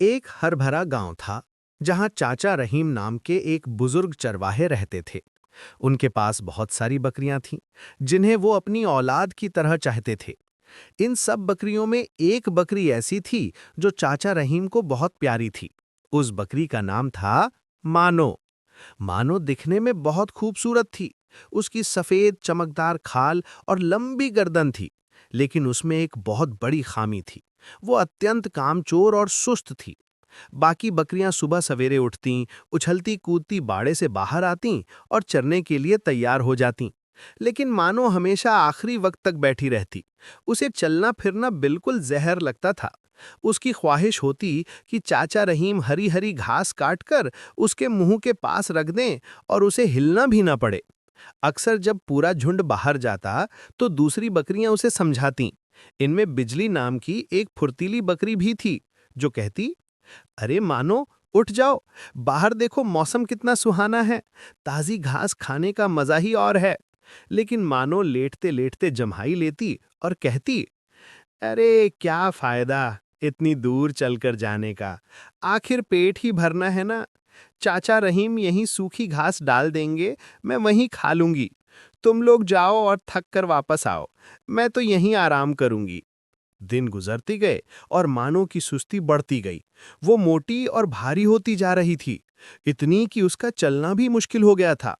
एक हरभरा गांव था जहां चाचा रहीम नाम के एक बुजुर्ग चरवाहे रहते थे। उनके पास बहुत सारी बकरियां थीं, जिन्हें वो अपनी औलाद की तरह चाहते थे। इन सब बकरियों में एक बकरी ऐसी थी जो चाचा रहीम को बहुत प्यारी थी। उस बकरी का नाम था मानो। मानो दिखने में बहुत खूबसूरत थी। उसकी सफेद चमकदार खाल और लंबी गर्दन थी। लेकिन उसमें एक बहुत बड़ी खामी थी। वो अत्यंत कामचोर और सुस्त थी। बाकी बकरियां सुबह सवेरे उठतीं, उछलती कूदती बाड़े से बाहर आतीं और चरने के लिए तैयार हो जातीं। लेकिन मानो हमेशा आखिरी वक्त तक बैठी रहती। उसे चलना फिरना बिल्कुल जहर लगता था। उसकी ख्वाहिश होती कि चाचा रहीम हरी हरी घास काटकर उसके मुंह के पास रख दें और उसे हिलना भी ना पड़े। अक्सर जब पूरा झुंड बाहर जाता तो दूसरी बकरियां उसे समझातीं। इनमें बिजली नाम की एक फुर्तीली बकरी भी थी, जो कहती, अरे मानो, उठ जाओ, बाहर देखो मौसम कितना सुहाना है, ताजी घास खाने का मजा ही और है। लेकिन मानो लेटते लेटते जम्हाई लेती और कहती, अरे क्या फायदा इतनी दूर चलकर जाने का, आखिर पेट ही भरना है ना। चाचा रहीम यहीं सूखी घास डाल देंगे, मैं वहीं खा लूंगी। तुम लोग जाओ और थक कर वापस आओ, मैं तो यहीं आराम करूंगी। दिन गुजरती गए और मानो की सुस्ती बढ़ती गई। वो मोटी और भारी होती जा रही थी, इतनी कि उसका चलना भी मुश्किल हो गया था।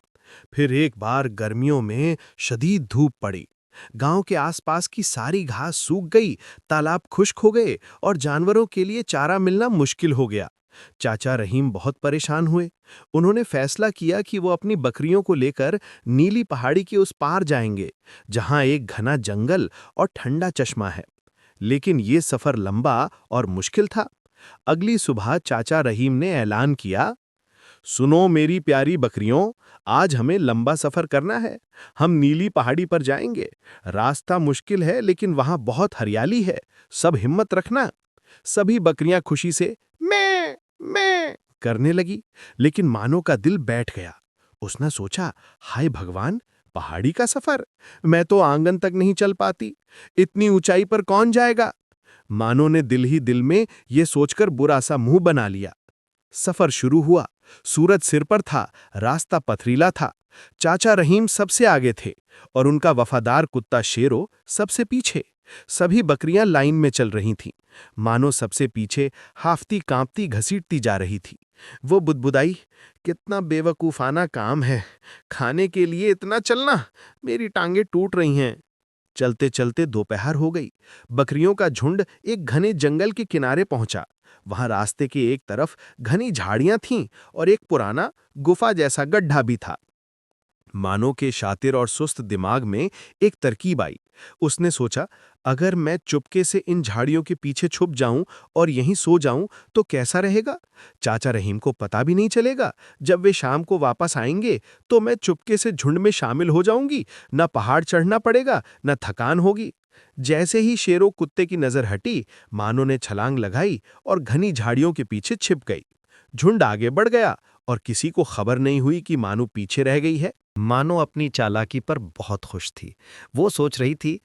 फिर एक बार गर्मियों में शदीद धूप पड़ी। गांव के आसपास की सारी घास सूख गई, तालाब खुश्क हो गए और जानवरों के लिए चारा मिलना मुश्किल हो गया। चाचा रहीम बहुत परेशान हुए। उन्होंने फैसला किया कि वो अपनी बकरियों को लेकर नीली पहाड़ी के उस पार जाएंगे, जहां एक घना जंगल और ठंडा चश्मा है। लेकिन ये सफर लंबा और मुश्किल था। अगली सुबह चाचा रहीम ने ऐलान किया, सुनो मेरी प्यारी बकरियों, आज हमें लंबा सफर करना है। हम नीली पहाड़ी पर जाएंगे। रास्ता मुश्किल है लेकिन वहां बहुत हरियाली है। सब हिम्मत रखना। सभी बकरियां खुशी से मैं करने लगी। लेकिन मानो का दिल बैठ गया। उसने सोचा, हाय भगवान, पहाड़ी का सफर, मैं तो आंगन तक नहीं चल पाती। इतनी ऊंचाई पर कौन जाएगा। मानो ने दिल ही दिल में ये सोचकर बुरा सा मुंह बना लिया। सफर शुरू हुआ। सूरज सिर पर था, रास्ता पथरीला था। चाचा रहीम सबसे आगे थे और उनका वफादार कुत्ता शेरो सबसे पीछे। सभी बकरियां लाइन में चल रही थीं। मानो सबसे पीछे हाफती कांपती घसीटती जा रही थी। वो बुदबुदाई, कितना बेवकूफाना काम है, खाने के लिए इतना चलना, मेरी टांगे टूट रही हैं। चलते चलते दोपहर हो गई। बकरियों का झुंड एक घने जंगल के किनारे पहुंचा। वहां रास्ते के एक तरफ घनी झाड़ियां थीं और एक पुराना गुफा जैसा गड्ढा भी था। मानो के शातिर और सुस्त दिमाग में एक तरकीब आई। उसने सोचा, अगर मैं चुपके से इन झाड़ियों के पीछे छुप जाऊं और यहीं सो जाऊं तो कैसा रहेगा। चाचा रहीम को पता भी नहीं चलेगा। जब वे शाम को वापस आएंगे तो मैं चुपके से झुंड में शामिल हो जाऊंगी। न पहाड़ चढ़ना पड़ेगा, न थकान होगी। जैसे ही शेरों कुत्ते की नजर हटी, मानो ने छलांग लगाई और घनी झाड़ियों के पीछे छिप गई। झुंड आगे बढ़ गया और किसी को खबर नहीं हुई कि मानो पीछे रह गई है। मानो अपनी चालाकी पर बहुत खुश थी। वो सोच रही थी,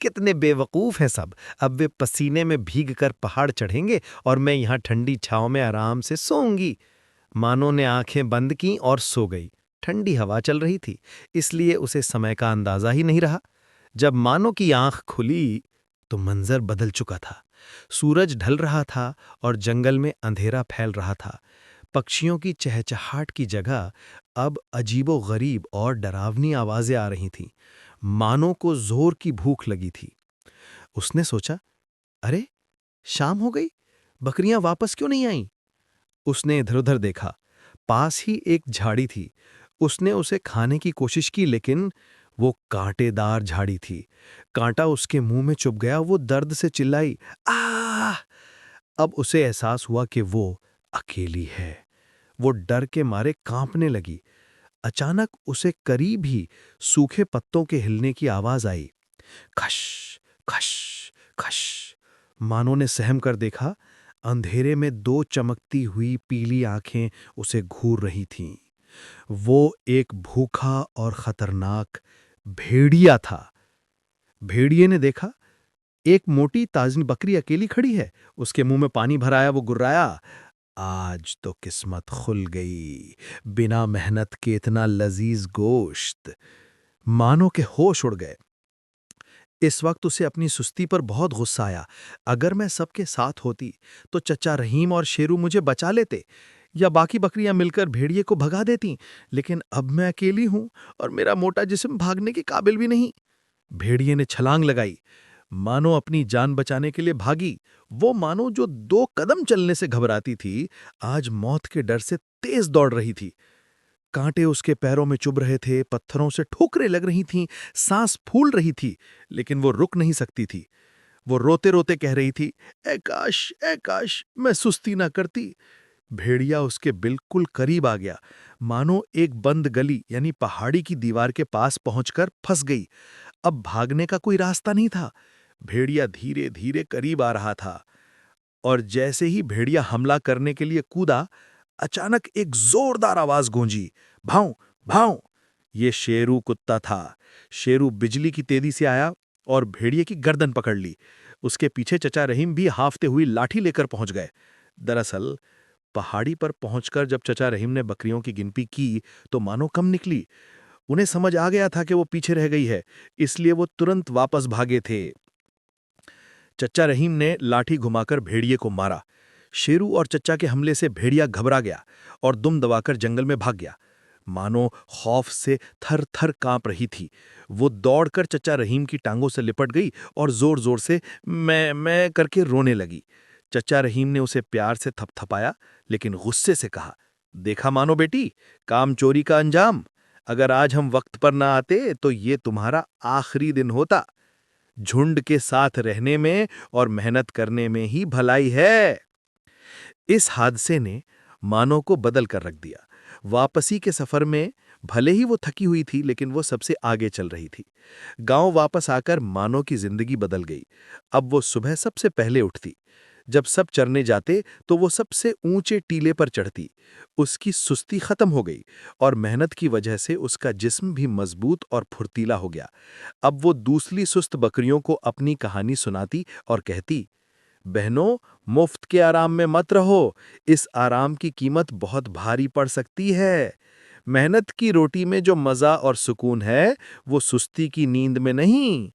कितने बेवकूफ हैं सब। अब वे पसीने में भीग कर पहाड़ चढ़ेंगे और मैं यहाँ ठंडी छांव में आराम से सोऊंगी। मानो ने आंखें बंद की और सो गई। ठंडी हवा चल रही थी, इसलिए उसे समय का अंदाजा ही नहीं रहा। जब मानो की आंख खुली तो मंजर बदल चुका था। सूरज ढल रहा था और जंगल में अंधेरा फैल रहा था। पक्षियों की चहचहाट की जगह अब अजीबो-गरीब और डरावनी आवाजें आ रही थीं। मानो को जोर की भूख लगी थी। उसने सोचा, अरे, शाम हो गई, बकरियां वापस क्यों नहीं आईं? उसने इधर-उधर देखा। पास ही एक झाड़ी थी। उसने उसे खाने की कोशिश की, लेकिन वो कांटेदार झाड़ी थी। कांटा उसके मुंह में चुभ गया। वो दर्द से चिल्लाई, आह! अब उसे एहसास हुआ कि वो अकेली है। वो डर के मारे कांपने लगी। अचानक उसे करीब ही सूखे पत्तों के हिलने की आवाज आई। खश, खश, खश। मानो ने सहम कर देखा। अंधेरे में दो चमकती हुई पीली आंखें उसे घूर रही थीं। वो एक भूखा और खतरनाक भेड़िया था। भेड़िए ने देखा, एक मोटी ताजी बकरी अकेली खड़ी है, उसके मुंह में पानी भराया। वो गुर्राया, आज तो किस्मत खुल गई, बिना मेहनत के इतना लजीज गोश्त। मानो के होश उड़ गए। इस वक्त उसे अपनी सुस्ती पर बहुत गुस्सा आया। अगर मैं सबके साथ होती तो चचा रहीम और शेरू मुझे बचा लेते, या बाकी बकरियां मिलकर भेड़िए को भगा देती। लेकिन अब मैं अकेली हूं और मेरा मोटा जिस्म भागने के काबिल भी नहीं। भेड़िए ने छलांग लगाई, मानो अपनी जान बचाने के लिए भागी। वो मानो जो 2 कदम चलने से घबराती थी, आज मौत के डर से तेज दौड़ रही थी। कांटे उसके पैरों में चुभ रहे थे, पत्थरों से ठोकरें लग रही थीं, सांस फूल रही थी, लेकिन वो रुक नहीं सकती थी। वो रोते-रोते कह रही थी, ऐ काश मैं सुस्ती ना करती। भेड़िया उसके बिल्कुल करीब आ गया, मानो एक बंद गली यानी पहाड़ी की दीवार के पास पहुंचकर फंस गई। अब भागने का कोई रास्ता नहीं था। भेड़िया धीरे-धीरे करीब आ रहा था, और जैसे ही भेड़िया हमला करने के लिए कूदा, अचानक एक जोरदार आवाज गूंजी, भाऊ भाऊ। ये शेरू कुत्ता था। शेरू बिजली की तेजी से आया और भेड़िए की गर्दन पकड़ ली। उसके पीछे चचा रहीम भी हाफते हुई लाठी लेकर पहुंच गए। दरअसल पहाड़ी पर पहुंचकर जब चचा रहीम ने बकरियों की गिनती की तो मानो कम निकली। उन्हें समझ आ गया था कि वो पीछे रह गई है, इसलिए वो तुरंत वापस भागे थे। चचा रहीम ने लाठी घुमाकर भेड़िए को मारा। शेरू और चचा के हमले से भेड़िया घबरा गया और दुम दबाकर जंगल में भाग गया। मानो खौफ से थर-थर कांप रही थी। वो दौड़कर चचा रहीम की टांगों से लिपट गई और जोर-जोर से मैं करके रोने लगी। चचा रहीम ने उसे प्यार से थपथपाया, लेकिन गुस्से से कहा, देखा मानो बेटी, काम चोरी का अंजाम। अगर आज हम वक्त पर ना आते तो ये तुम्हारा आखिरी दिन होता। झुंड के साथ रहने में और मेहनत करने में ही भलाई है। इस हादसे ने मानो को बदल कर रख दिया। वापसी के सफर में भले ही वो थकी हुई थी, लेकिन वो सबसे आगे चल रही थी। गांव वापस आकर मानो की जिंदगी बदल गई। अब वो सुबह सबसे पहले उठती। जब सब चरने जाते तो वो सबसे ऊंचे टीले पर चढ़ती। उसकी सुस्ती खत्म हो गई और मेहनत की वजह से उसका जिस्म भी मजबूत और फुर्तीला हो गया। अब वो दूसरी सुस्त बकरियों को अपनी कहानी सुनाती और कहती, बहनों, मुफ्त के आराम में मत रहो। इस आराम की कीमत बहुत भारी पड़ सकती है। मेहनत की रोटी में जो मजा और सुकून है, वो सुस्ती की नींद में नहीं।